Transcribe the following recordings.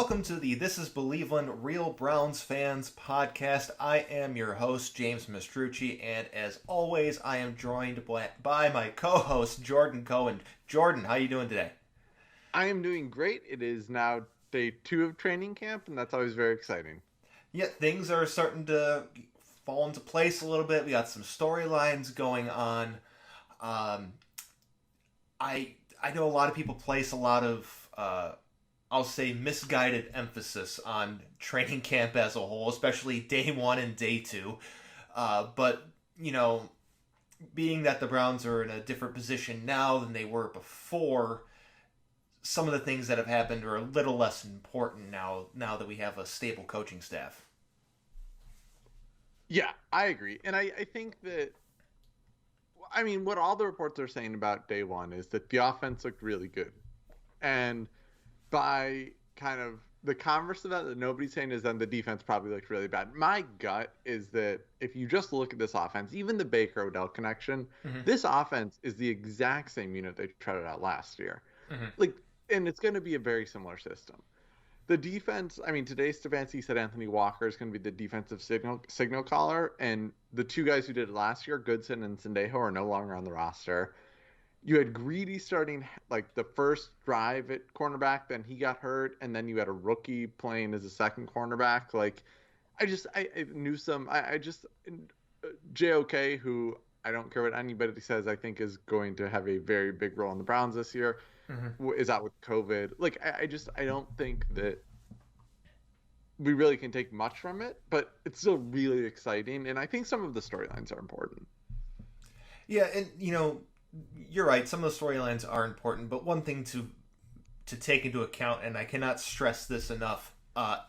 welcome to the This Is Believeland Real Browns Fans podcast. I am your host, James Mastrucci, and as always, I am joined by my co-host, Jordan Cohen. Jordan, how you doing today? I am doing great. It is now day 2 of training camp, and that's always very exciting. Yeah, things are starting to fall into place a little bit. We got some storylines going on. Um, I know a lot of people place a lot of I'll say misguided emphasis on training camp as a whole, especially day one and day two. But, you know, being that the Browns are in a different position now than they were before, some of the things that have happened are a little less important now that we have a stable coaching staff. Yeah, I agree. And I think that, I mean, what all the reports are saying about day one is that the offense looked really good. And by kind of the converse of that nobody's saying is then the defense probably looked really bad. My gut is that if you just look at this offense, even the Baker Odell connection, Mm-hmm. this offense is the exact same unit they tried out last year. Mm-hmm. Like, and it's going to be a very similar system. The defense, I mean, today Stefanski said Anthony Walker is going to be the defensive signal caller, and the two guys who did it last year, Goodson and Sendejo, are no longer on the roster. You had Greedy starting like the first drive at cornerback, then he got hurt, and then you had a rookie playing as a second cornerback. Like, I knew some. I just JOK, who I don't care what anybody says, I think is going to have a very big role in the Browns this year, Mm-hmm. is out with COVID. Like, I don't think that we really can take much from it, but it's still really exciting, and I think some of the storylines are important. Yeah, and you're right. Some of the storylines are important, but one thing to take into account, and I cannot stress this enough,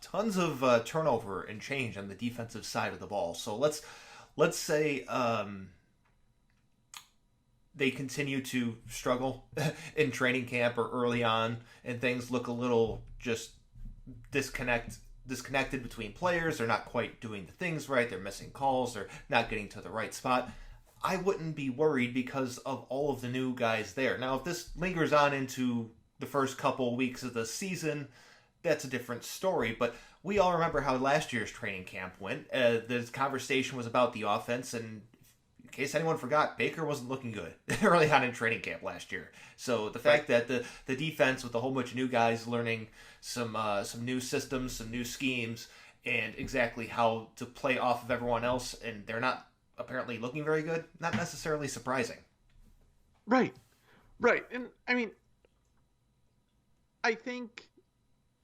tons of turnover and change on the defensive side of the ball. So let's say they continue to struggle in training camp or early on, and things look a little just disconnected between players. They're not quite doing the things right. They're missing calls. They're not getting to the right spot. I wouldn't be worried because of all of the new guys there. Now, if this lingers on into the first couple weeks of the season, that's a different story. But we all remember how last year's training camp went. The conversation was about the offense, and in case anyone forgot, Baker wasn't looking good early on in training camp last year. So the fact that the defense with a whole bunch of new guys learning some new systems, some new schemes, and exactly how to play off of everyone else, and they're not apparently looking very good, not necessarily surprising. Right, right. And I mean, I think,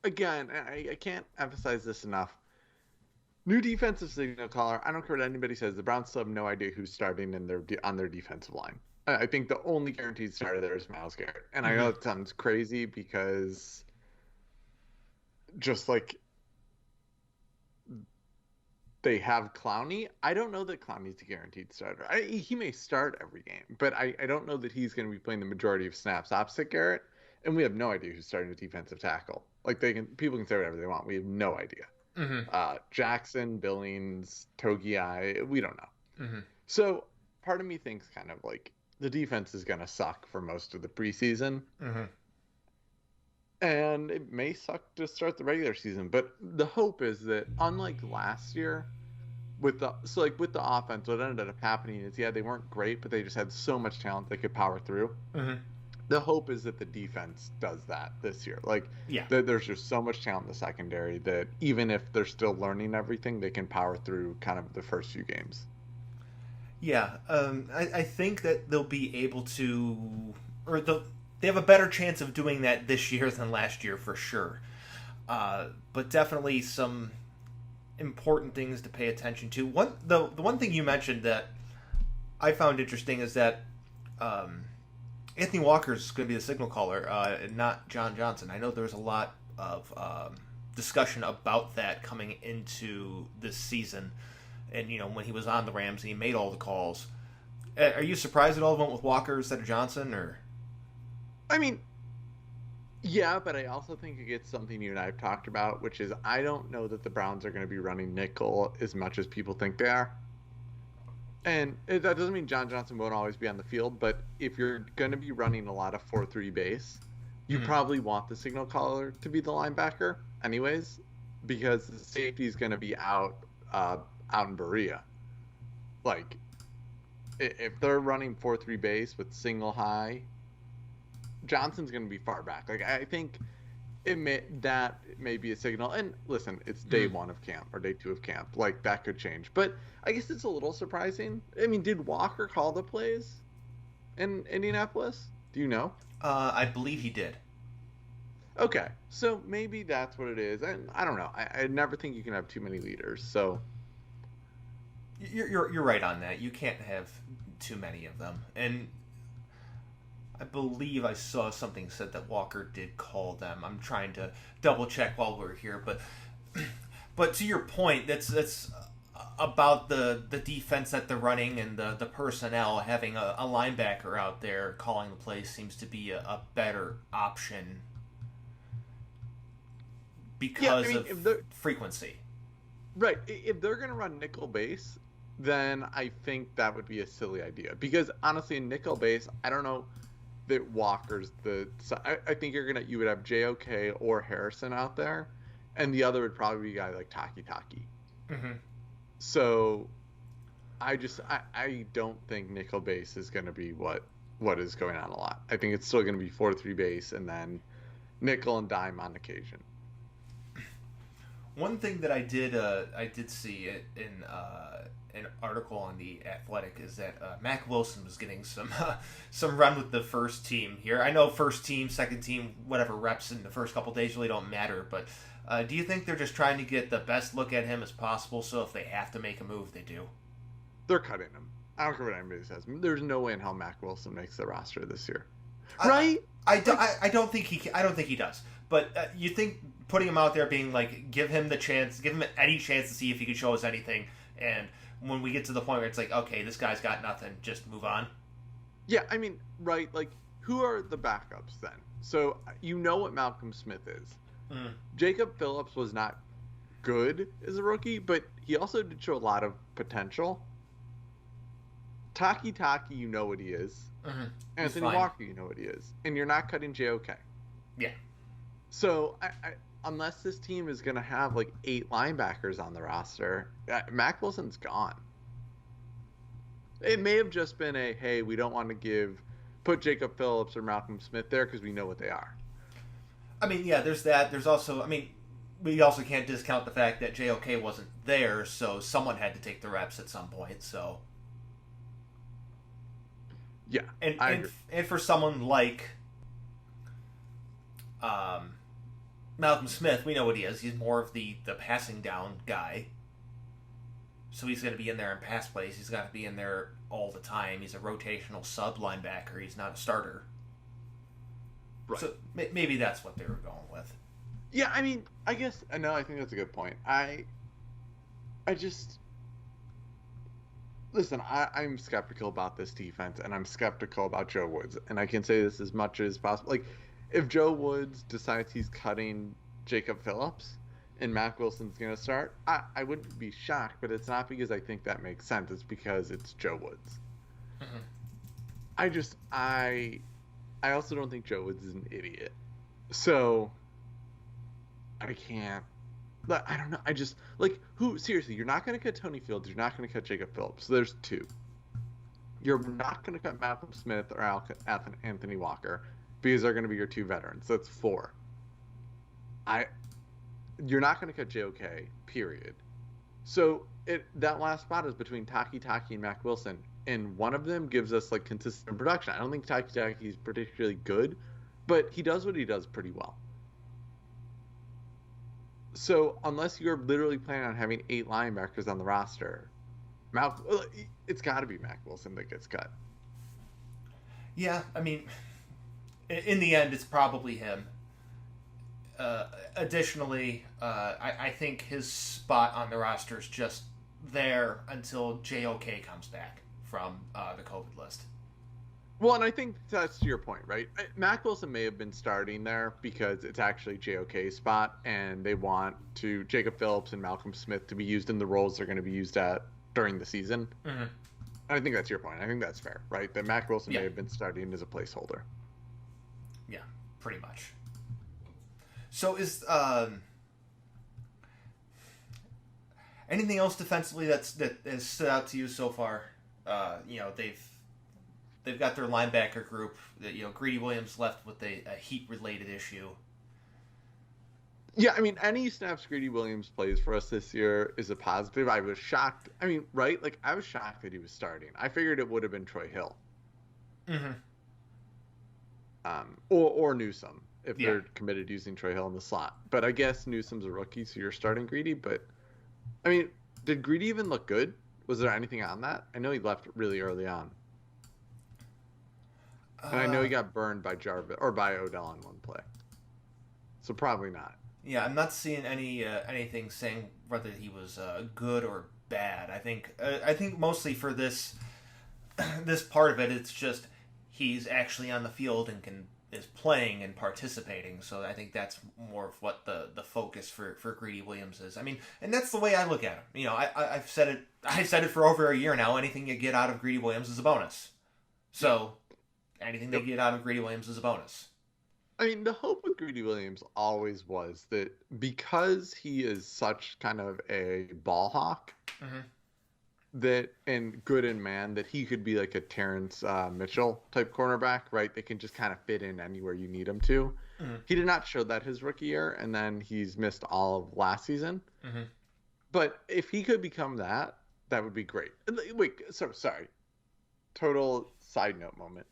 again, I can't emphasize this enough. New defensive signal caller. I don't care what anybody says. The Browns still have no idea who's starting on their defensive line. I think the only guaranteed starter there is Myles Garrett. And I know it sounds crazy because just like they have Clowney. I don't know that Clowney's a guaranteed starter. He may start every game, but I don't know that he's going to be playing the majority of snaps opposite Garrett. And we have no idea who's starting a defensive tackle. Like, people can say whatever they want. We have no idea. Mm-hmm. Jackson, Billings, Togiai, we don't know. Mm-hmm. So part of me thinks kind of like the defense is going to suck for most of the preseason. Mm-hmm. And it may suck to start the regular season, but the hope is that unlike last year, with the offense, what ended up happening is they weren't great, but they just had so much talent they could power through. Mm-hmm. The hope is that the defense does that this year. Like, Yeah. there's just so much talent in the secondary that even if they're still learning everything, they can power through kind of the first few games. Yeah, I think that they'll be able to, or they have a better chance of doing that this year than last year for sure. But definitely some important things to pay attention to. The one thing you mentioned that I found interesting is that Anthony Walker is going to be the signal caller, and not John Johnson. I know there was a lot of discussion about that coming into this season, and when he was on the Rams and he made all the calls. Are you surprised at all went with Walker instead of Johnson, or? I mean, yeah, but I also think it gets something you and I have talked about, which is I don't know that the Browns are going to be running nickel as much as people think they are. And that doesn't mean John Johnson won't always be on the field, but if you're going to be running a lot of 4-3 base, You probably want the signal caller to be the linebacker, anyways, because the safety is going to be out in Berea. Like, if they're running 4-3 base with single high, Johnson's going to be far back. Like, I think it may be a signal. And listen, it's day one of camp or day two of camp. Like, that could change. But I guess it's a little surprising. I mean, did Walker call the plays in Indianapolis? Do you know? I believe he did. Okay, so maybe that's what it is. And I don't know. I never think you can have too many leaders. So You're right on that. You can't have too many of them. And I believe I saw something said that Walker did call them. I'm trying to double check while we're here, but to your point, that's about the defense that they're running and the personnel. Having a linebacker out there calling the play seems to be a better option because of frequency. Right. If they're going to run nickel base, then I think that would be a silly idea. Because honestly, in nickel base, I don't know that Walker's I think you would have JOK or Harrison out there, and the other would probably be a guy like Taki. Mm-hmm. So I don't think nickel base is going to be what is going on a lot. I think it's still going to be 4-3 base and then nickel and dime on occasion. One thing that I did see in an article on the Athletic is that Mac Wilson was getting some run with the first team here. I know first team, second team, whatever reps in the first couple days really don't matter, but do you think they're just trying to get the best look at him as possible, so if they have to make a move, they do? They're cutting him. I don't care what anybody says. There's no way in hell Mac Wilson makes the roster this year, right? I don't think he does. But you think putting him out there, being like, give him any chance to see if he can show us anything, and when we get to the point where it's like, okay, this guy's got nothing, just move on. Yeah, I mean, right? Like, who are the backups then? So you know what Malcolm Smith is. Jacob Phillips was not good as a rookie, but he also did show a lot of potential. Taki, you know what he is. Mm-hmm. Anthony Walker, you know what he is. And you're not cutting JOK. Yeah. So, unless this team is going to have like 8 linebackers on the roster, Mac Wilson's gone. It may have just been hey, we don't want to put Jacob Phillips or Malcolm Smith there because we know what they are. I mean, yeah, there's that. There's also, I mean, we also can't discount the fact that JOK wasn't there, so someone had to take the reps at some point, so. Yeah. And for someone like Malcolm Smith, we know what he is. He's more of the passing down guy. So he's going to be in there in pass plays. He's got to be in there all the time. He's a rotational sub linebacker. He's not a starter. Right. So maybe that's what they were going with. Yeah, I mean, I guess, no, I think that's a good point. I just, listen, I'm skeptical about this defense, and I'm skeptical about Joe Woods. And I can say this as much as possible. Like, if Joe Woods decides he's cutting Jacob Phillips and Mac Wilson's going to start, I wouldn't be shocked, but it's not because I think that makes sense. It's because it's Joe Woods. Mm-hmm. I also don't think Joe Woods is an idiot. So, I can't. I don't know. I just, like, seriously, you're not going to cut Tony Fields. You're not going to cut Jacob Phillips. So there's 2. You're not going to cut Malcolm Smith or Anthony Walker because they're going to be your 2 veterans. So that's 4. You're not going to cut JOK, period. So that last spot is between Taki and Mac Wilson, and one of them gives us like consistent production. I don't think Taki is particularly good, but he does what he does pretty well. So unless you're literally planning on having 8 linebackers on the roster, it's got to be Mac Wilson that gets cut. Yeah, I mean, in the end, it's probably him. Additionally, I think his spot on the roster is just there until JOK comes back from the COVID list. Well, and I think that's to your point, right? Mac Wilson may have been starting there because it's actually JOK's spot, and they want Jacob Phillips and Malcolm Smith to be used in the roles they're going to be used at during the season. Mm-hmm. I think that's your point. I think that's fair, right? That Mac Wilson may have been starting as a placeholder. Yeah. pretty much. So is anything else defensively that has stood out to you so far? They've got their linebacker group. Greedy Williams left with a heat related issue. Yeah, I mean, any snaps Greedy Williams plays for us this year is a positive. I was shocked. I mean, right? Like, I was shocked that he was starting. I figured it would have been Troy Hill. Mm-hmm. Or Newsome, if they're committed using Troy Hill in the slot. But I guess Newsome's a rookie, so you're starting Greedy. But, I mean, did Greedy even look good? Was there anything on that? I know he left really early on. And I know he got burned by Jarvis or by Odell on one play. So probably not. Yeah, I'm not seeing anything saying whether he was good or bad. I think mostly for this part of it, it's just he's actually on the field and is playing and participating. So I think that's more of what the focus for Greedy Williams is. I mean, and that's the way I look at him. I've said it for over a year now. Anything you get out of Greedy Williams is a bonus. So anything they get out of Greedy Williams is a bonus. I mean, the hope with Greedy Williams always was that because he is such kind of a ball hawk, that and good in man, that he could be like a Terrence Mitchell type cornerback, right? They can just kind of fit in anywhere you need him to. He did not show that his rookie year, and then he's missed all of last season. But if he could become that would be great. Wait, so sorry. Total side note moment.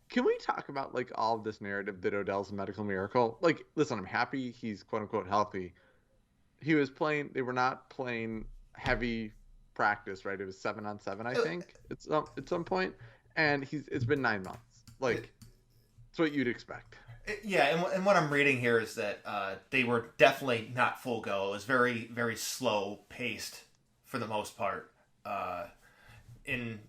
Can we talk about like all of this narrative that Odell's a medical miracle? Like, listen, I'm happy he's quote unquote healthy. They were not playing heavy practice, right? It was 7-on-7, I think, at some point. And it's been 9 months. Like, it's what you'd expect. Yeah, and what I'm reading here is that they were definitely not full go. It was very, very slow paced for the most part. In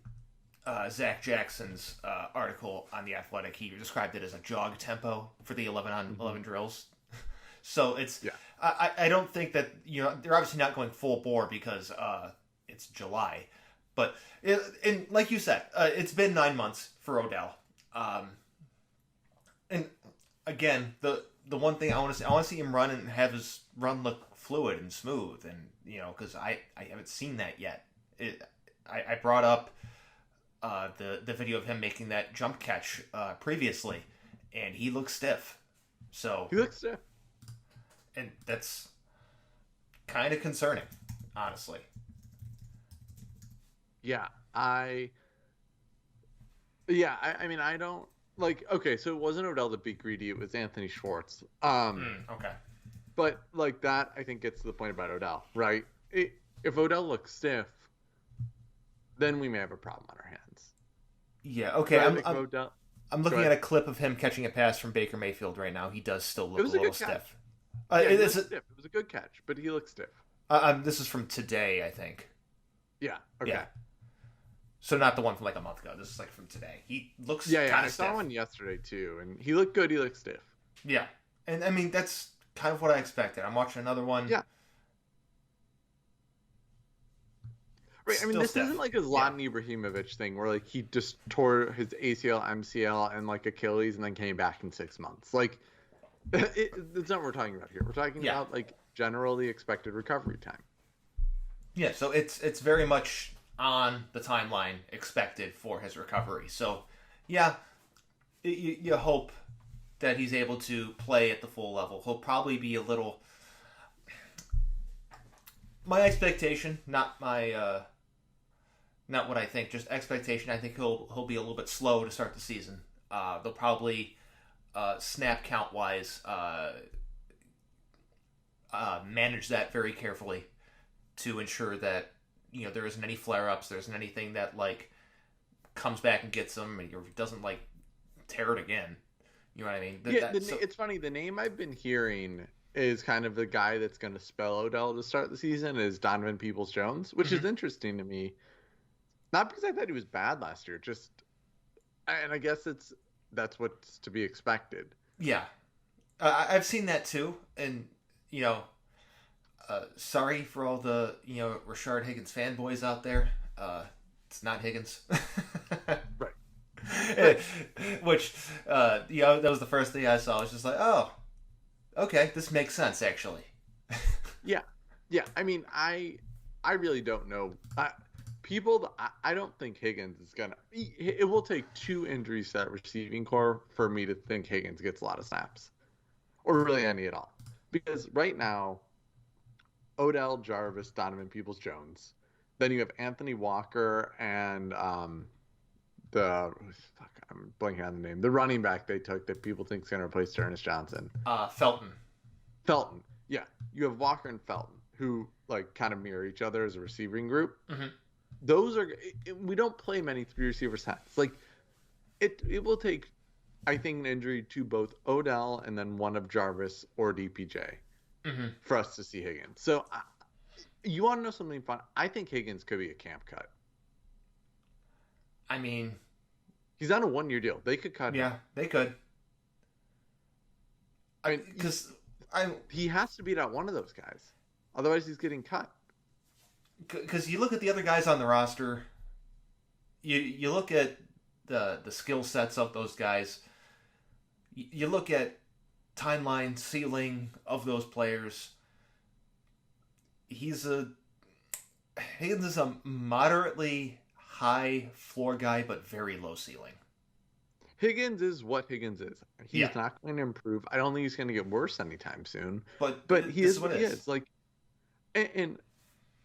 Zach Jackson's article on The Athletic, he described it as a jog tempo for the 11-on-11 drills. So it's, I don't think that, they're obviously not going full bore because it's July. But, and like you said, it's been 9 months for Odell. And again, the one thing I want to see him run and have his run look fluid and smooth. And, because I haven't seen that yet. I brought up the video of him making that jump catch previously, and he looks stiff. So he looks stiff, and that's kind of concerning, honestly. Yeah, I mean, I don't like. Okay, so it wasn't Odell that beat Greedy; it was Anthony Schwartz. Okay, but like that, I think gets to the point about Odell, right? If Odell looks stiff, then we may have a problem on our hands. Yeah, okay. I'm looking at a clip of him catching a pass from Baker Mayfield right now. He does still look a little stiff. It was stiff. It was a good catch, but he looks stiff. This is from today, I think. Yeah. Okay. Yeah. So not the one from like a month ago. This is like from today. He looks kind of stiff. I saw one yesterday too, and he looked good. He looked stiff. Yeah, and I mean that's kind of what I expected. I'm watching another one. Yeah. Right, I mean, this isn't like a Zlatan Ibrahimovic thing where like he just tore his ACL, MCL, and like Achilles, and then came back in 6 months. Like, it's not what we're talking about here. We're talking about like generally expected recovery time. Yeah, so it's very much on the timeline expected for his recovery. So, yeah, you hope that he's able to play at the full level. He'll probably be a little. My expectation, not what I think, just expectation. I think he'll be a little bit slow to start the season. They'll probably snap count wise manage that very carefully to ensure that there isn't any flare ups, there isn't anything that like comes back and gets him and doesn't like tear it again. You know what I mean? It's funny. The name I've been hearing is kind of the guy that's going to spell Odell to start the season is Donovan Peoples-Jones, which is interesting to me. Not because I thought he was bad last year, and I guess that's what's to be expected. Yeah, I've seen that too, and sorry for all the Rashard Higgins fanboys out there. It's not Higgins, right? Which, that was the first thing I saw. I was just like, oh, okay, this makes sense, actually. Yeah, yeah. I mean, I really don't know. I don't think Higgins is gonna. It will take 2 injuries to that receiving core for me to think Higgins gets a lot of snaps, or really any at all. Because right now, Odell, Jarvis, Donovan Peoples-Jones. Then you have Anthony Walker and I'm blanking on the name. The running back they took that people think is going to replace Ernest Johnson. Felton. Felton. Yeah, you have Walker and Felton who like kind of mirror each other as a receiving group. Mm-hmm. Those are we don't play many 3 receiver sets. Like it will take, I think, an injury to both Odell and then one of Jarvis or DPJ for us to see Higgins. So you want to know something fun? I think Higgins could be a camp cut. I mean, he's on a 1-year deal. They could cut him. Yeah, they could. I mean, because he has to beat out one of those guys. Otherwise, he's getting cut. Because you look at the other guys on the roster, you look at the skill sets of those guys, you look at timeline, ceiling of those players. Higgins is a moderately high floor guy, but very low ceiling. Higgins is what Higgins is. He's not going to improve. I don't think he's going to get worse anytime soon. But he is what he is. Like, and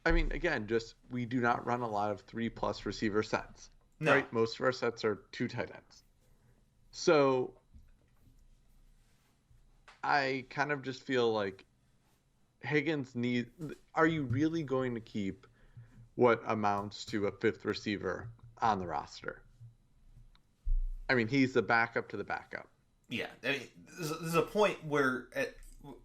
I mean, again, just we do not run a lot of 3+ receiver sets. No. Right? Most of our sets are 2 tight ends. So I kind of just feel like Higgins needs. Are you really going to keep what amounts to a 5th receiver on the roster? I mean, he's the backup to the backup. Yeah, I mean, there's a point where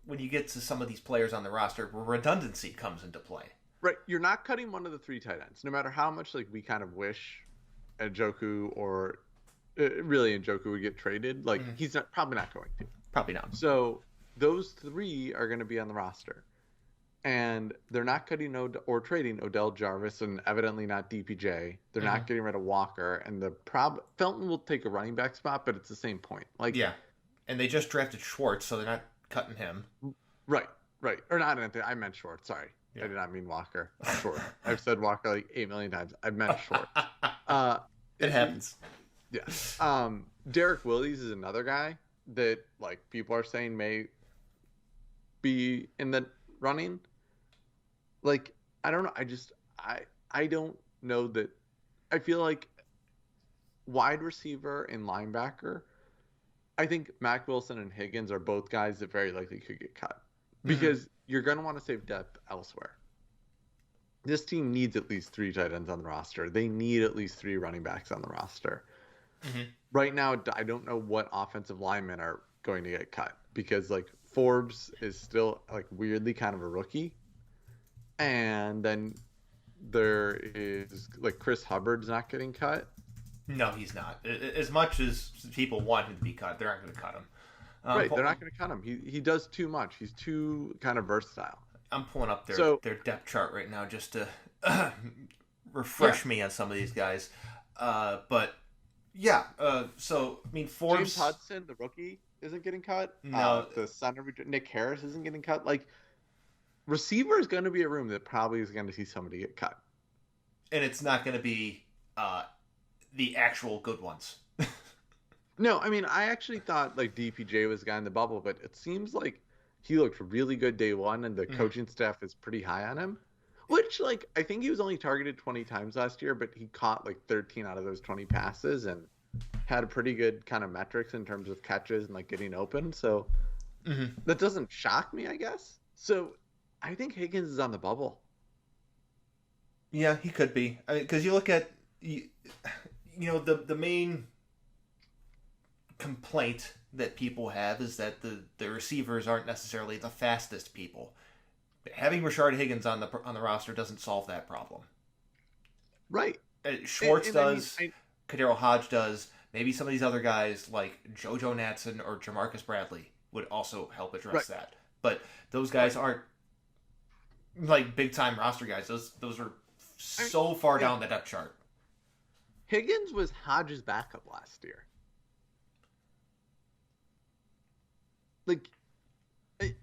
when you get to some of these players on the roster, where redundancy comes into play. Right, you're not cutting one of the 3 tight ends, no matter how much like we kind of wish Njoku or really Njoku would get traded. Like he's probably not going to. Probably not. So those 3 are going to be on the roster, and they're not cutting or trading Odell, Jarvis, and evidently not DPJ. They're not getting rid of Walker, and Felton will take a running back spot, but it's the same point. Like and they just drafted Schwartz, so they're not cutting him. Right, or not Anthony. I meant Schwartz. Sorry. Yeah. I did not mean Walker. Short. I've said Walker like 8 million times. I meant Short. It happens. Yeah. Derek Willis is another guy that like people are saying may be in the running. Like, I don't know. I don't know that. I feel like wide receiver and linebacker, I think Mac Wilson and Higgins are both guys that very likely could get cut. Because you're going to want to save depth elsewhere. This team needs at least 3 tight ends on the roster. They need at least 3 running backs on the roster. Right now, I don't know what offensive linemen are going to get cut. Because, like, Forbes is still, like, weirdly kind of a rookie. And then there is, like, Chris Hubbard's not getting cut. No, he's not. As much as people want him to be cut, they're not going to cut him. Right, they're not going to cut him. He does too much. He's too kind of versatile. I'm pulling up their depth chart right now just to refresh me on some of these guys. But yeah, so I mean, Forbes, James Hudson, the rookie, isn't getting cut. No, the son of Nick Harris isn't getting cut. Like, receiver is going to be a room that probably is going to see somebody get cut, and it's not going to be the actual good ones. No, I mean, I actually thought like DPJ was the guy in the bubble, but it seems like he looked really good day one, and the coaching staff is pretty high on him. Which, like, I think he was only targeted 20 times last year, but he caught like 13 out of those 20 passes and had a pretty good kind of metrics in terms of catches and like getting open. So that doesn't shock me, I guess. So I think Higgins is on the bubble. Yeah, he could be. Because you look at, the main complaint that people have is that the receivers aren't necessarily the fastest people. Having Rashard Higgins on the roster doesn't solve that problem. Right. Schwartz does. Kadero Hodge does. Maybe some of these other guys like JoJo Natson or Jamarcus Bradley would also help address that. But those guys aren't like big time roster guys. Those are so far down the depth chart. Higgins was Hodges' backup last year. Like,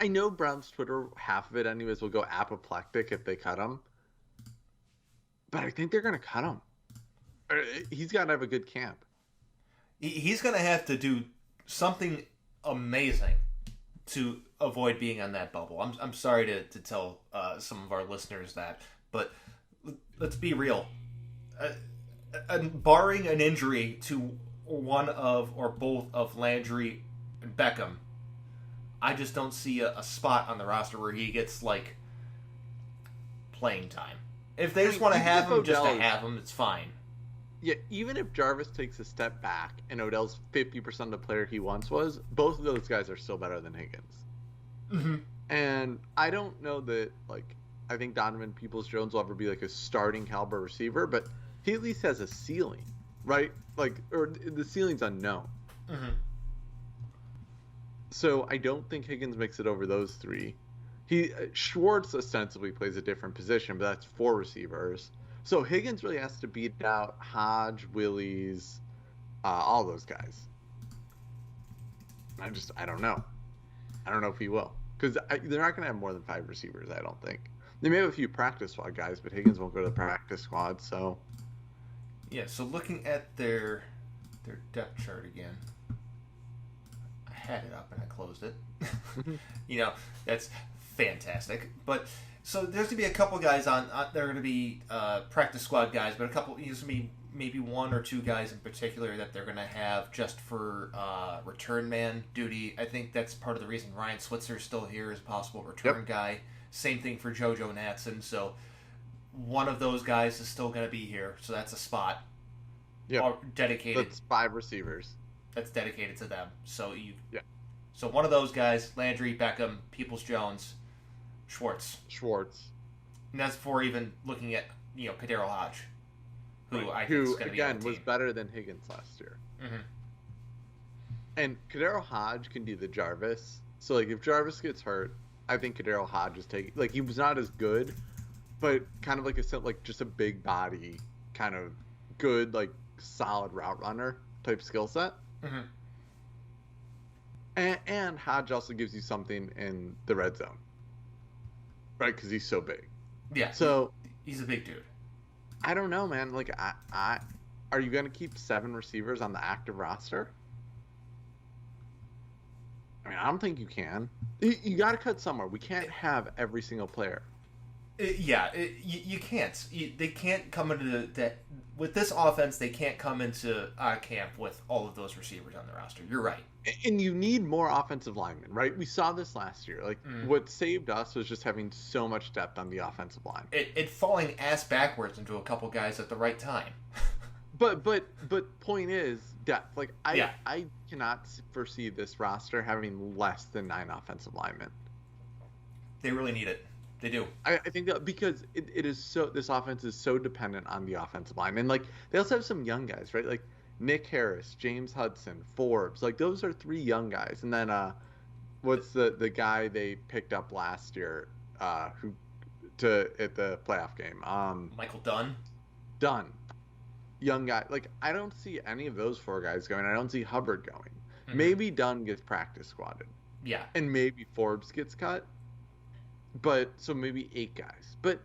I know Brown's Twitter, half of it anyways, will go apoplectic if they cut him. But I think they're going to cut him. He's got to have a good camp. He's going to have to do something amazing to avoid being on that bubble. I'm sorry to tell some of our listeners that, but let's be real. Barring an injury to one of or both of Landry and Beckham, I just don't see a spot on the roster where he gets like playing time. If they just want to have him just to have him, it's fine. Yeah, even if Jarvis takes a step back and Odell's 50% the player he once was, both of those guys are still better than Higgins. Mm-hmm. And I don't know that, like, I think Donovan Peoples-Jones will ever be like a starting caliber receiver, but he at least has a ceiling, right? Like, or the ceiling's unknown. Mm-hmm. So I don't think Higgins makes it over those three. Schwartz ostensibly plays a different position, but that's 4 receivers. So Higgins really has to beat out Hodge, Willies, all those guys. I don't know. I don't know if he will. Because they're not going to have more than 5 receivers, I don't think. They may have a few practice squad guys, but Higgins won't go to the practice squad, so... Yeah, so looking at their depth chart again. I had it up and I closed it. That's fantastic. But... So there's going to be a couple guys on there are going to be practice squad guys, but there's going to be maybe 1 or 2 guys in particular that they're going to have just for return man duty. I think that's part of the reason Ryan Switzer is still here as a possible return guy. Same thing for JoJo Natson. So one of those guys is still going to be here. So that's a spot dedicated. That's 5 receivers. That's dedicated to them. So So one of those guys, Landry, Beckham, Peoples-Jones, Schwartz. And that's before even looking at, Kadero Hodge, who I think is going to be on the team. Was better than Higgins last year. Mm-hmm. And Kadero Hodge can do the Jarvis. So, like, if Jarvis gets hurt, I think Kadero Hodge is taking... Like, he was not as good, but kind of like just a big body, kind of good, like, solid route runner type skill set. Mm-hmm. And Hodge also gives you something in the red zone. Right, because he's so big. Yeah. So he's a big dude. I don't know, man. Like, are you going to keep 7 receivers on the active roster? I mean, I don't think you can. You got to cut somewhere. We can't have every single player. You can't. They can't come into that with this offense. They can't come into camp with all of those receivers on the roster. You're right. And you need more offensive linemen, right? We saw this last year. Like, what saved us was just having so much depth on the offensive line. It falling ass backwards into a couple guys at the right time. But point is depth. Like, I cannot foresee this roster having less than 9 offensive linemen. They really need it. They do. I think that because it is so, this offense is so dependent on the offensive line. And, like, they also have some young guys, right? Like, Nick Harris, James Hudson, Forbes. Like, those are 3 young guys. And then, what's the guy they picked up last year at the playoff game? Michael Dunn. Dunn. Young guy. Like, I don't see any of those 4 guys going. I don't see Hubbard going. Mm-hmm. Maybe Dunn gets practice squatted. Yeah. And maybe Forbes gets cut. But, so maybe 8 guys. But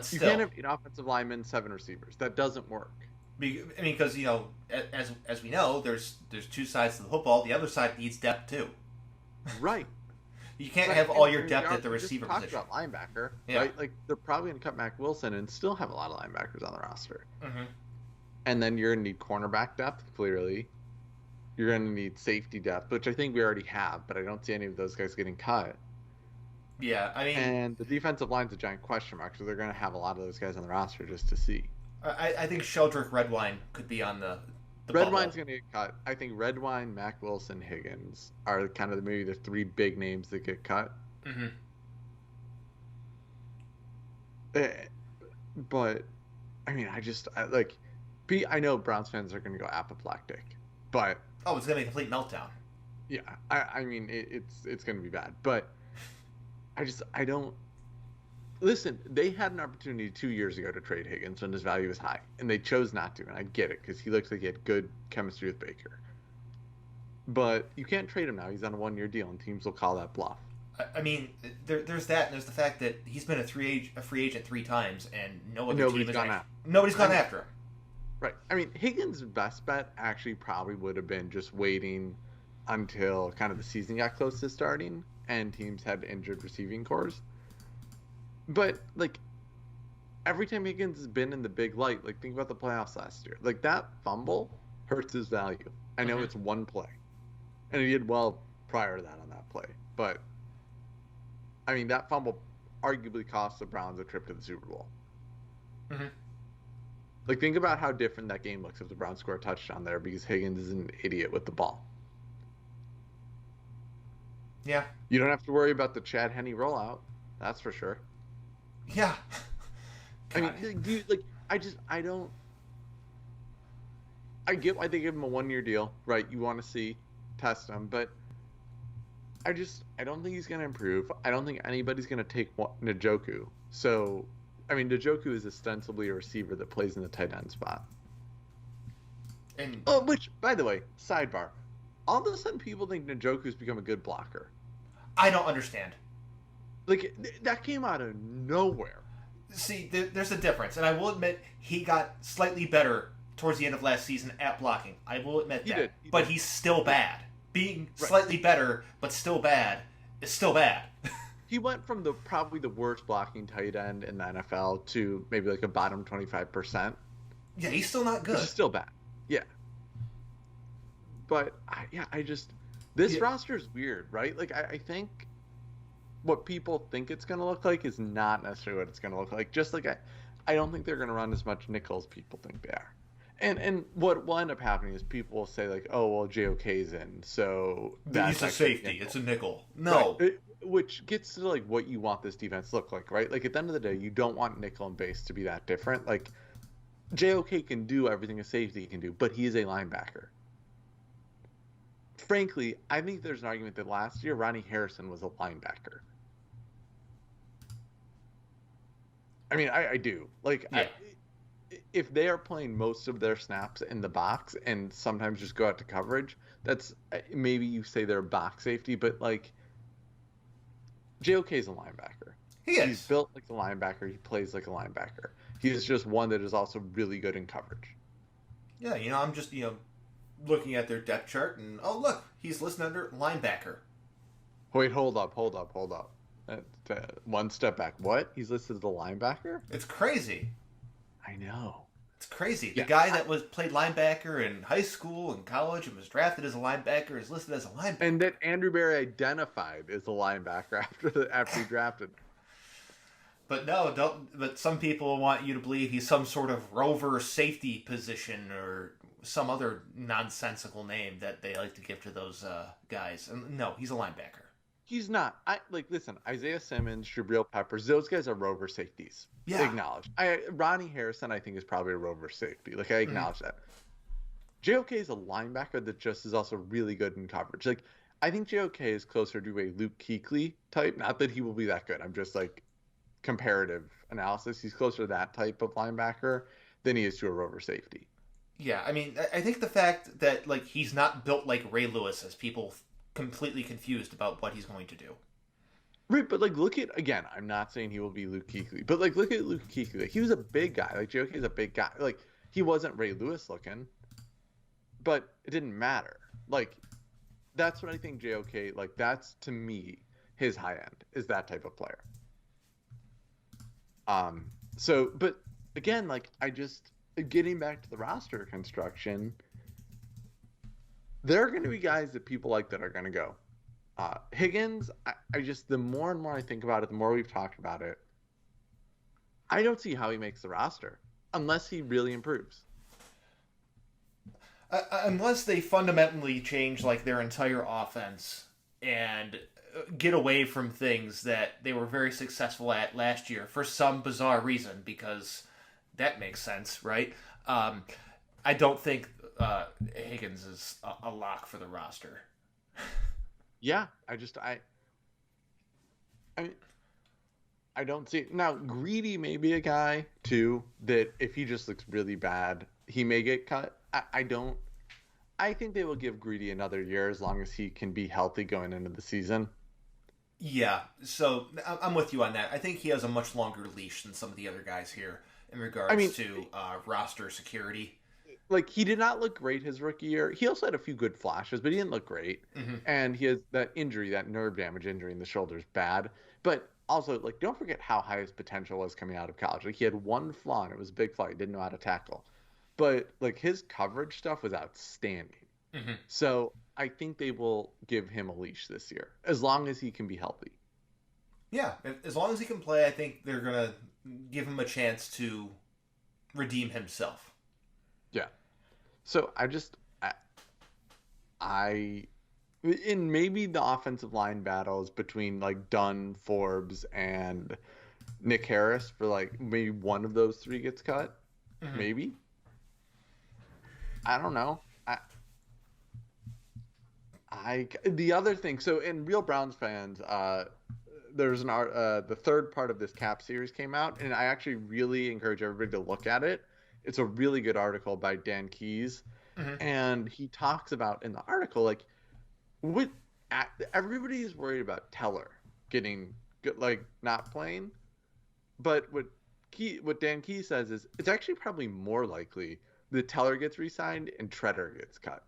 still, you can't have 8 offensive linemen, 7 receivers. That doesn't work. I mean, because, as we know, there's 2 sides to the football. The other side needs depth, too. Right. You can't have all your depth at the receiver position. About linebacker, right? Like, they're probably going to cut Mac Wilson and still have a lot of linebackers on the roster. Mm-hmm. And then you're going to need cornerback depth, clearly. You're going to need safety depth, which I think we already have, but I don't see any of those guys getting cut. Yeah, I mean... And the defensive line's a giant question mark, so they're going to have a lot of those guys on the roster just to see. I think Sheldrick Redwine could be on the Redwine's going to get cut. I think Redwine, Mac Wilson, Higgins are kind of maybe the 3 big names that get cut. Mm-hmm. But, I mean, I know Browns fans are going to go apoplectic, but... Oh, it's going to be a complete meltdown. Yeah, I mean, it's going to be bad, but I Listen, they had an opportunity 2 years ago to trade Higgins when his value was high, and they chose not to. And I get it because he looks like he had good chemistry with Baker. But you can't trade him now. He's on a 1 year deal, and teams will call that bluff. I mean, there's that, and there's the fact that he's been a free agent 3 times, and no other Nobody's team gone has out. nobody's gone after him. Right. I mean, Higgins' best bet actually probably would have been just waiting until kind of the season got close to starting and teams had injured receiving cores. But like every time Higgins has been in the big light, like think about the playoffs last year. Like that fumble hurts his value. I know it's one play. And he did well prior to that on that play. But I mean that fumble arguably cost the Browns a trip to the Super Bowl. Mm-hmm. Like think about how different that game looks if the Browns score a touchdown there because Higgins is an idiot with the ball. Yeah. You don't have to worry about the Chad Henne rollout. That's for sure. Yeah. I mean, do you, like, I don't. I get why they give him a 1 year deal, right? You want to test him, but I don't think he's going to improve. I don't think anybody's going to take Njoku. So, I mean, Njoku is ostensibly a receiver that plays in the tight end spot. And which, by the way, sidebar, all of a sudden people think Njoku's become a good blocker. I don't understand. Like, that came out of nowhere. See, there's a difference, and I will admit he got slightly better towards the end of last season at blocking. I will admit that. But he's still bad. Being slightly better, but still bad, is still bad. He went from probably the worst blocking tight end in the NFL to maybe like a bottom 25%. Yeah, he's still not good. Which is still bad. Yeah. But, this roster is weird, right? Like, I think what people think it's going to look like is not necessarily what it's going to look like. Just like I don't think they're going to run as much nickel as people think they are. And what will end up happening is people will say like, oh, well, JOK's in, so that's a safety. It's a nickel. No. Right. Which gets to like what you want this defense to look like, right? Like at the end of the day, you don't want nickel and base to be that different. Like JOK can do everything a safety can do, but he is a linebacker. Frankly, I think there's an argument that last year Ronnie Harrison was a linebacker. I mean, I do. Like, yeah. If they are playing most of their snaps in the box and sometimes just go out to coverage, that's maybe you say they're a box safety, but like JOK is a linebacker. He's built like a linebacker. He plays like a linebacker. He is just one that is also really good in coverage. Yeah, I'm just, looking at their depth chart and, oh, look, he's listed under linebacker. Wait, hold up. One step back. What? He's listed as a linebacker? It's crazy. I know. It's crazy. The guy that played linebacker in high school and college and was drafted as a linebacker is listed as a linebacker. And that Andrew Berry identified as a linebacker after he drafted. But no, don't. But some people want you to believe he's some sort of rover safety position or some other nonsensical name that they like to give to those guys. And no, he's a linebacker. He's not. Listen, Isaiah Simmons, Jabril Peppers, those guys are rover safeties. Yeah. Acknowledge. Ronnie Harrison, I think, is probably a rover safety. Like, I acknowledge that. JOK is a linebacker that just is also really good in coverage. Like, I think JOK is closer to a Luke Kuechly type. Not that he will be that good. I'm just, like, comparative analysis. He's closer to that type of linebacker than he is to a rover safety. Yeah, I mean, I think the fact that, like, he's not built like Ray Lewis as people completely confused about what he's going to do. Right, but like look at again, I'm not saying he will be Luke Kuechly, but like look at Luke Kuechly. Like, he was a big guy. Like JOK is a big guy. Like he wasn't Ray Lewis looking, but it didn't matter. Like that's what I think JOK, like that's to me his high end is that type of player. So but again, like I just getting back to the roster construction, there are going to be guys that people like that are going to go. Higgins, I just, the more and more I think about it, the more we've talked about it, I don't see how he makes the roster unless he really improves. Unless they fundamentally change like their entire offense and get away from things that they were very successful at last year for some bizarre reason, because that makes sense, right? I don't think Higgins is a lock for the roster. Yeah, I don't see now. Greedy may be a guy too that if he just looks really bad, he may get cut. I don't. I think they will give Greedy another year as long as he can be healthy going into the season. Yeah, so I'm with you on that. I think he has a much longer leash than some of the other guys here in I mean, regards to roster security. like he did not look great his rookie year. He also had a few good flashes, but he didn't look great. Hmm. And he has that injury, that nerve damage injury in the shoulder is bad. But also, like, don't forget how high his potential was coming out of college. Like he had one flaw, and it was a big flaw. He didn't know how to tackle. But like his coverage stuff was outstanding. Hmm. So I think they will give him a leash this year, as long as he can be healthy. Yeah, as long as he can play, I think they're gonna give him a chance to redeem himself. Yeah. So I in maybe the offensive line battles between like Dunn, Forbes, and Nick Harris for like maybe one of those three gets cut. Hmm. Maybe. I don't know. The other thing. So in Real Browns fans, there's an art. The third part of this cap series came out, and I actually really encourage everybody to look at it. It's a really good article by Dan Keyes, Hmm. and he talks about in the article like what everybody's worried about Teller getting like not playing, but what Dan Keyes says is it's actually probably more likely that Teller gets re-signed and Treader gets cut,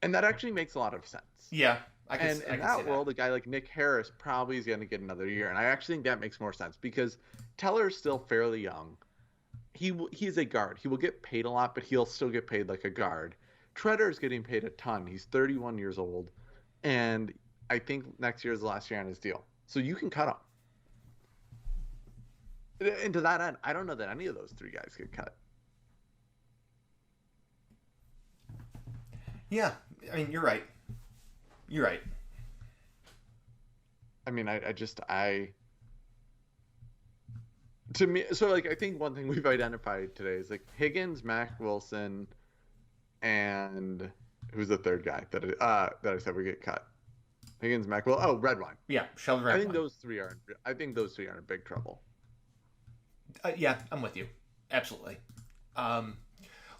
and that actually makes a lot of sense. Yeah, And I in can see that that. world, a guy like Nick Harris probably is going to get another year, and I actually think that makes more sense because Teller is still fairly young. He's a guard. He will get paid a lot, but he'll still get paid like a guard. Treader is getting paid a ton. He's 31 years old, and I think next year is the last year on his deal. So you can cut him. And to that end, I don't know that any of those three guys get cut. Yeah, I mean you're right. You're right. I mean, to me, so like I think one thing we've identified today is like Higgins, Mac Wilson, and who's the third guy that I said we get cut? Higgins, Mac Wilson. Oh, Redwine. Yeah, Sheldon I think Redwine. those three are. I think those three are in big trouble. Yeah, I'm with you. Absolutely. Um,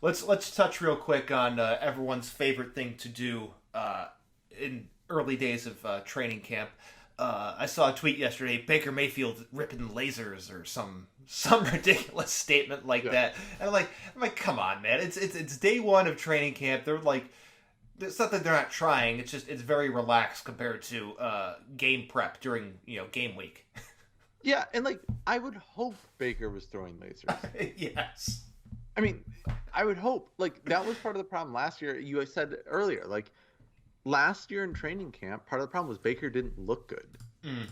let's touch real quick on everyone's favorite thing to do in early days of training camp. I saw a tweet yesterday: Baker Mayfield ripping lasers or some ridiculous statement like Yeah. that. And I'm like, come on, man! It's day one of training camp. They're like, it's not that they're not trying. It's just it's very relaxed compared to game prep during game week. Yeah, and like I would hope Baker was throwing lasers. Yes. I mean, I would hope like that was part of the problem last year. You said earlier, like last year in training camp, part of the problem was Baker didn't look good. Mm.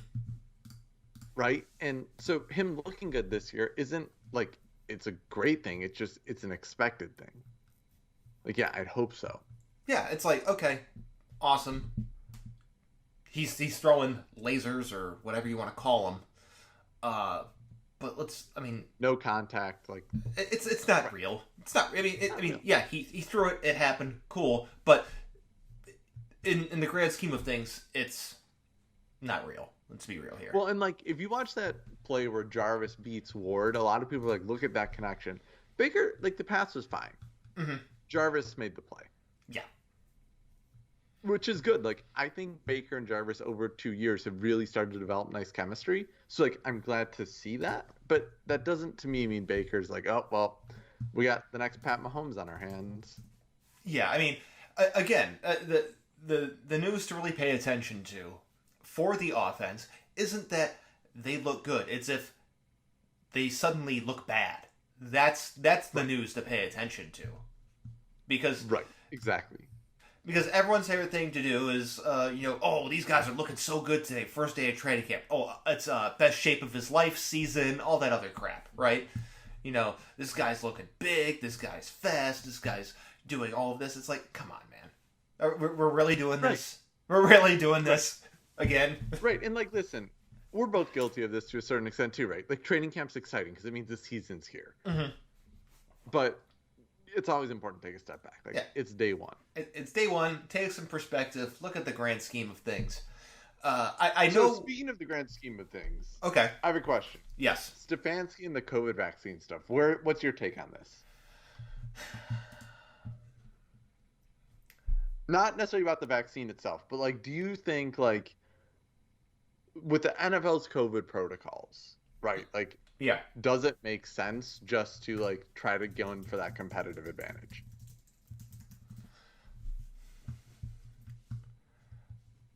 Right? And so him looking good this year isn't like it's a great thing. It's an expected thing. Like yeah, I'd hope so. Yeah, it's like okay, awesome. He's throwing lasers or whatever you want to call them. But I mean, No contact, like it's not real. It's not. I mean, not real. yeah, he threw it. It happened. Cool. But in the grand scheme of things, it's not real. Let's be real here. Well, and like if you watch that play where Jarvis beats Ward, a lot of people are like, look at that connection. Baker, like the pass was fine. Hmm. Jarvis made the play. Yeah. Which is good. Like I think Baker and Jarvis over 2 years have really started to develop nice chemistry. So like I'm glad to see that. But that doesn't to me mean Baker's like, oh well, we got the next Pat Mahomes on our hands. Yeah. I mean, again, the news to really pay attention to for the offense isn't that they look good. It's if they suddenly look bad. That's the news to pay attention to. Because Right. Exactly. everyone's favorite thing to do is, oh, these guys are looking so good today, first day of training camp. Oh, it's best shape of his life season, all that other crap, right? This guy's looking big, this guy's fast, this guy's doing all of this. It's like, come on, man. We're really doing this? We're really doing this again? Right. And like listen, we're both guilty of this to a certain extent too, right? Like training camp's exciting because it means the season's here. Mm-hmm. But it's always important to take a step back. Like Yeah. it's day one. It's day one. Take some perspective. Look at the grand scheme of things. I So know. speaking of the grand scheme of things, Okay. I have a question. Yes. Stefanski and the COVID vaccine stuff. What's your take on this? Not necessarily about the vaccine itself, but like, do you think like with the NFL's COVID protocols, right? Like, Yeah. does it make sense just to like try to go in for that competitive advantage?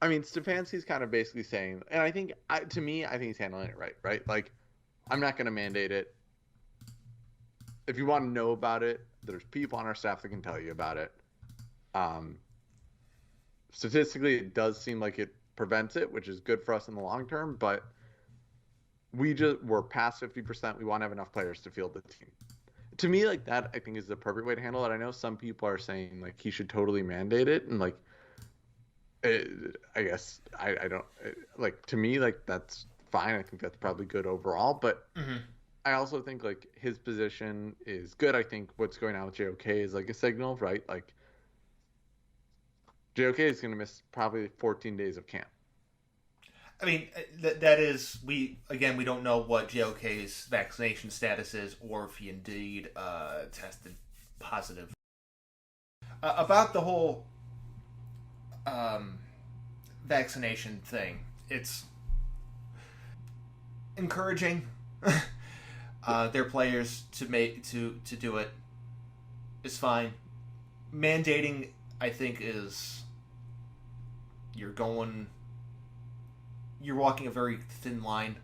I mean, Stefanski's kind of basically saying, and to me, I think he's handling it right, right? Like, I'm not going to mandate it. If you want to know about it, there's people on our staff that can tell you about it. Um, Statistically, it does seem like it prevents it, which is good for us in the long term. But we're past 50%. We want to have enough players to field the team. To me, like that, I think is the perfect way to handle it. I know some people are saying like he should totally mandate it, and like I guess I don't like to me like that's fine. I think that's probably good overall, but Hmm. I also think like his position is good. I think what's going on with JOK is like a signal, right? Like JOK is going to miss probably 14 days of camp. I mean, that is we don't know what JOK's vaccination status is, or if he indeed tested positive. About the whole um, vaccination thing, it's encouraging Yeah. their players to do it is fine. Mandating, I think, is you're going you're walking a very thin line.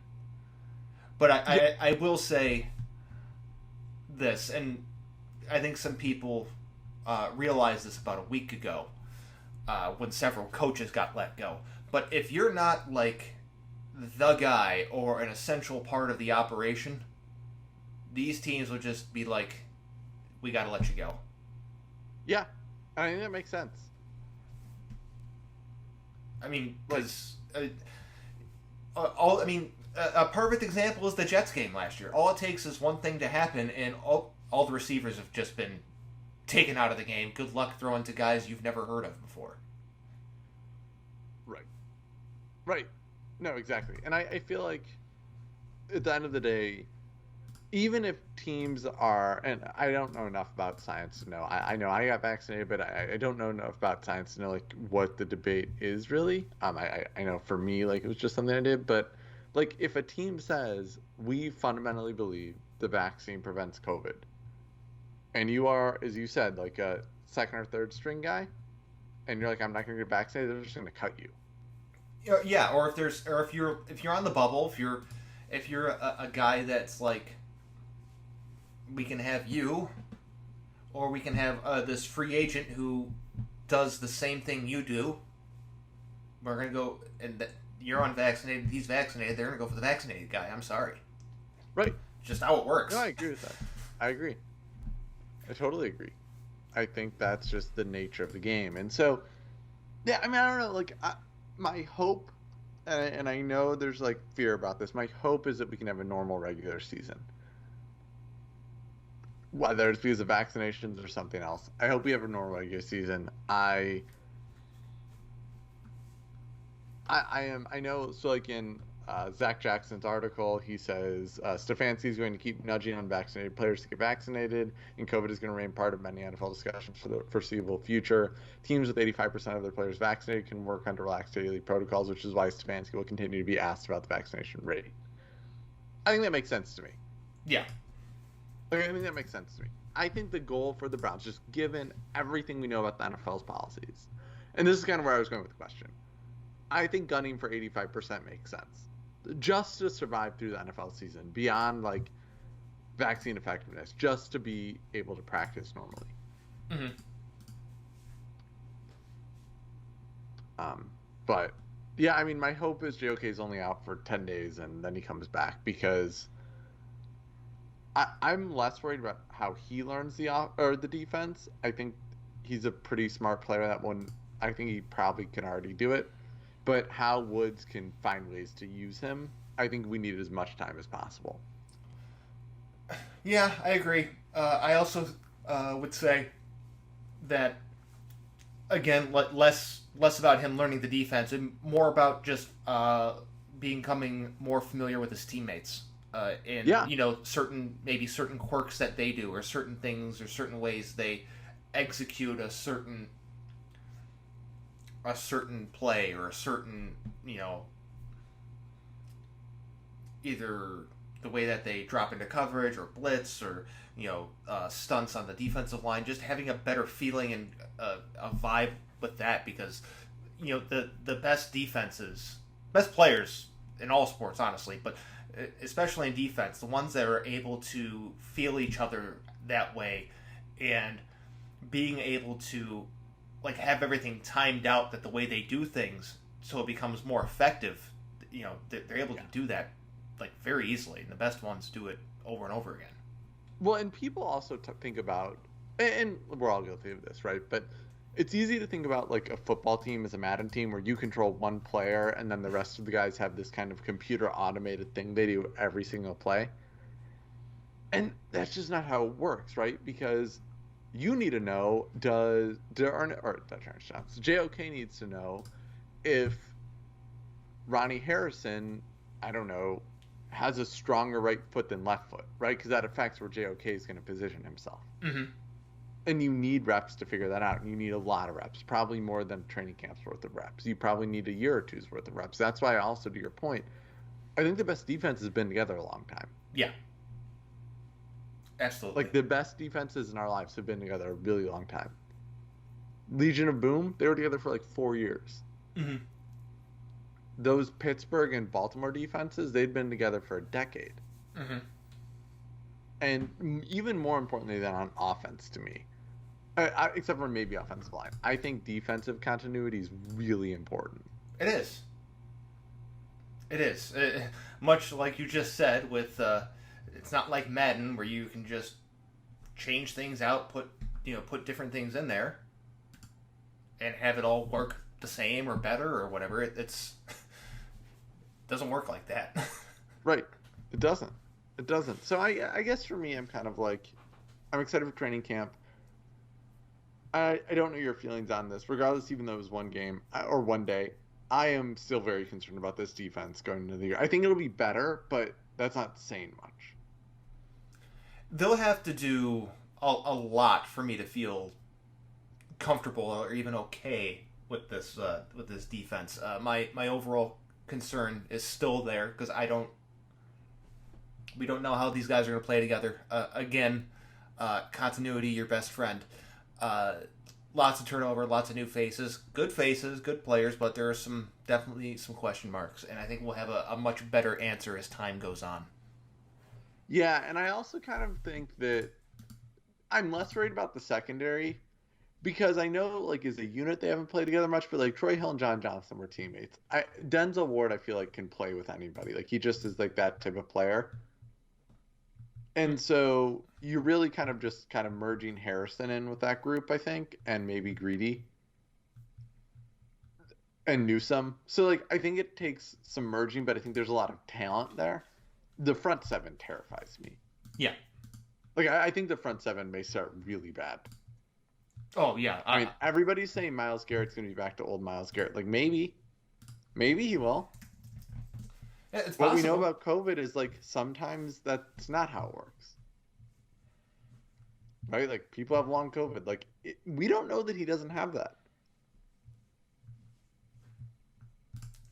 But Yeah. I will say this, and I think some people realized this about a week ago when several coaches got let go. But if you're not like the guy or an essential part of the operation, these teams would just be like, we got to let you go. Yeah. I think that makes sense. I mean, Like, because all I mean, a perfect example is the Jets game last year. All it takes is one thing to happen, and all the receivers have just been taken out of the game. Good luck throwing to guys you've never heard of before. right. Right. No, exactly. And I feel like at the end of the day, even if teams are, and I don't know enough about science to know, I know I got vaccinated, but I don't know enough about science to know like what the debate is really. I know for me, like it was just something I did, but like if a team says we fundamentally believe the vaccine prevents COVID, and you are, as you said, like a second or third string guy, and you're like, I'm not going to get vaccinated, they're just going to cut you. Yeah, or if you're on the bubble, if you're a guy that's like, we can have you, or we can have this free agent who does the same thing you do. We're gonna go, and you're unvaccinated. He's vaccinated. They're gonna go for the vaccinated guy. I'm sorry. Right. Just how it No, works. I agree with that. I agree. I totally agree. I think that's just the nature of the game. And so, yeah, I mean, I don't know. Like, my hope, and I know there's like fear about this. My hope is that we can have a normal regular season, whether it's because of vaccinations or something else. I hope we have a normal regular season. I am. I know. So, like in Zach Jackson's article, he says Stefanski is going to keep nudging unvaccinated players to get vaccinated, and COVID is going to remain part of many NFL discussions for the foreseeable future. Teams with 85% of their players vaccinated can work under relaxed daily protocols, which is why Stefanski will continue to be asked about the vaccination rate. I think that makes sense to me. Yeah. Like, I think that makes sense to me. I think the goal for the Browns, just given everything we know about the NFL's policies, and this is kind of where I was going with the question. I think gunning for 85% makes sense. Just to survive through the NFL season, beyond like vaccine effectiveness, just to be able to practice normally. Hmm. Um, but yeah, I mean, my hope is JOK is only out for 10 days and then he comes back because I'm less worried about how he learns the defense. I think he's a pretty smart player. That one, I think he probably can already do it. But how Woods can find ways to use him, I think we need as much time as possible. Yeah, I agree. I also would say that again, less about him learning the defense and more about just becoming more familiar with his teammates. And Yeah. certain quirks that they do, or certain things, or certain ways they execute a certain play, or a certain, either the way that they drop into coverage or blitz, or stunts on the defensive line. Just having a better feeling and a vibe with that, because the best defenses, best players in all sports, honestly, but especially in defense, the ones that are able to feel each other that way, and being able to have everything timed out, that the way they do things so it becomes more effective, they're able to do that very easily, and the best ones do it over and over again. Well, and people also think about, and we're all guilty of this, right? But it's easy to think about a football team as a Madden team where you control one player and then the rest of the guys have this kind of computer automated thing they do every single play. And that's just not how it works, right? Because you need to know, JOK needs to know if Ronnie Harrison, I don't know, has a stronger right foot than left foot, right? Because that affects where JOK is going to position himself. Mm-hmm. And you need reps to figure that out. And you need a lot of reps, probably more than training camp's worth of reps. You probably need a year or two's worth of reps. That's why also, to your point, I think the best defense has been together a long time. Yeah. Absolutely. The best defenses in our lives have been together a really long time. Legion of Boom, they were together for 4 years. Mm-hmm. Those Pittsburgh and Baltimore defenses, they'd been together for a decade. Mm-hmm. And even more importantly than on offense to me, except for maybe offensive line, I think defensive continuity is really important. It is. It is. Much like you just said, with it's not like Madden where you can just change things out, put different things in there, and have it all work the same or better or whatever. It's doesn't work like that. Right. It doesn't. It doesn't. So I guess for me, I'm kind of I'm excited for training camp. I don't know your feelings on this, regardless, even though it was one game or one day. I am still very concerned about this defense going into the year. I think it'll be better, but that's not saying much. They'll have to do a lot for me to feel comfortable or even okay with this defense. My overall concern is still there, because we don't know how these guys are going to play together. Again, continuity, your best friend. Lots of turnover, lots of new faces, good players, but there are definitely some question marks, and I think we'll have a much better answer as time goes on. Yeah, and I also kind of think that I'm less worried about the secondary, because I know, as a unit, they haven't played together much, but, Troy Hill and John Johnson were teammates. Denzel Ward, I feel can play with anybody. He just is, that type of player. And so you're really kind of merging Harrison in with that group, I think, and maybe Greedy and Newsome. So, I think it takes some merging, but I think there's a lot of talent there. The front seven terrifies me. Yeah. I think the front seven may start really bad. Oh, yeah. I mean, everybody's saying Myles Garrett's going to be back to old Myles Garrett. Maybe he will. Yeah, it's what possible. we know about COVID is, sometimes that's not how it works. Right? People have long COVID. We don't know that he doesn't have that.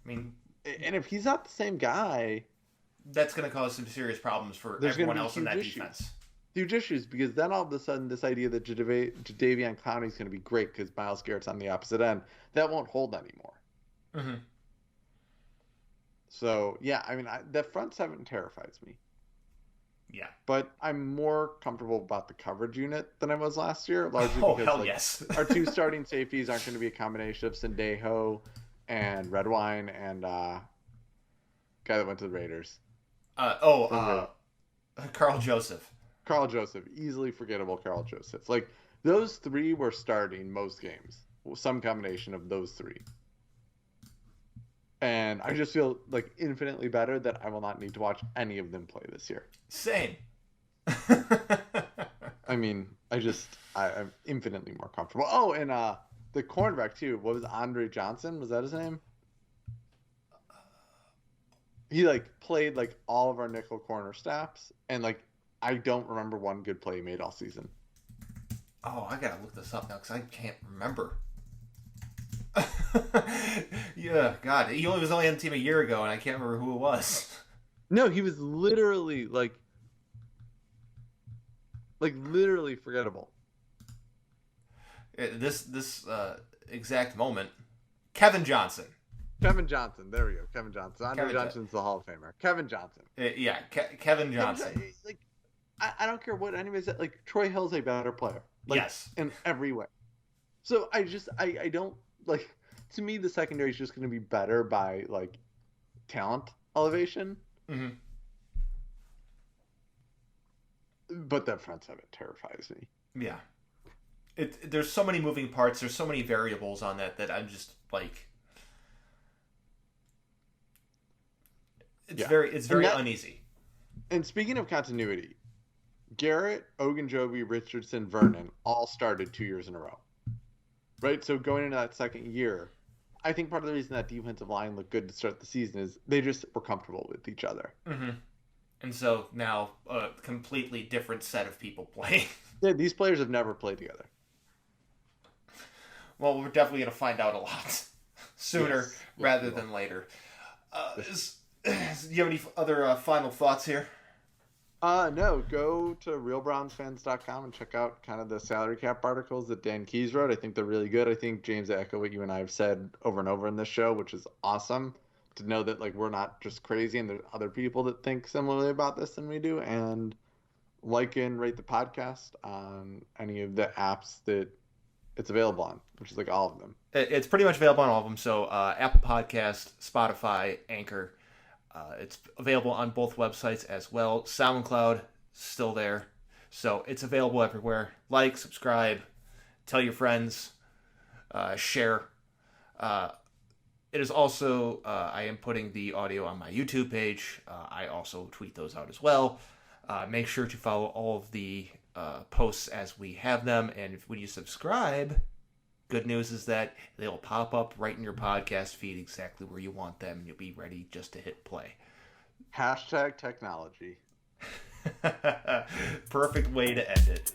I mean... And if he's not the same guy... That's going to cause some serious problems for everyone else in that defense. Huge issues, because then all of a sudden this idea that Jadeveon Clowney is going to be great because Myles Garrett's on the opposite end, that won't hold anymore. Mm-hmm. So, yeah, I mean, that front seven terrifies me. Yeah. But I'm more comfortable about the coverage unit than I was last year, largely because hell yes. our two starting safeties aren't going to be a combination of Sendejo and Redwine and guy that went to the Raiders. Carl Joseph. Carl Joseph. Easily forgettable Carl Joseph. Those three were starting most games. Some combination of those three. And I just feel infinitely better that I will not need to watch any of them play this year. Same. I mean, I'm infinitely more comfortable. Oh, and the cornerback too. What was Andre Johnson? Was that his name? He like played like all of our nickel corner snaps, and like I don't remember one good play he made all season. Oh, I gotta look this up now because I can't remember. Yeah, God, he only was only on the team a year ago, and I can't remember who it was. No, he was literally like literally forgettable. This exact moment, Kevin Johnson. Kevin Johnson. There we go. Kevin Johnson. Andre Kevin Johnson's the Hall of Famer. Kevin Johnson. Yeah, Kevin Johnson. Like, I don't care what anybody said. Like, Troy Hill's a better player. Like, Yes. in every way. So I don't, like, to me, the secondary is just going to be better by, like, talent elevation. Mm-hmm. But that front seven terrifies me. Yeah. There's so many moving parts. There's so many variables on that I'm just, like... It's very uneasy. And speaking of continuity, Garrett, Ogunjobi, Richardson, Vernon all started 2 years in a row. Right? So going into that second year, I think part of the reason that defensive line looked good to start the season is they just were comfortable with each other. Mm-hmm. And so now a completely different set of people playing. Yeah, these players have never played together. Well, we're definitely going to find out a lot sooner rather than later. Do you have any other final thoughts here? No, go to realbrownsfans.com and check out kind of the salary cap articles that Dan Keys wrote. I think they're really good. I think, James, I echo what you and I have said over and over in this show, which is awesome to know that like we're not just crazy and there's other people that think similarly about this than we do. And like and rate the podcast on any of the apps that it's available on, which is like all of them. It's pretty much available on all of them. So Apple Podcast, Spotify, Anchor. It's available on both websites as well. SoundCloud, still there. So it's available everywhere. Like, subscribe, tell your friends, share. It is also, I am putting the audio on my YouTube page. I also tweet those out as well. Make sure to follow all of the posts as we have them. And when you subscribe, good news is that they'll pop up right in your podcast feed exactly where you want them. You'll be ready just to hit play. Hashtag technology. Perfect way to end it.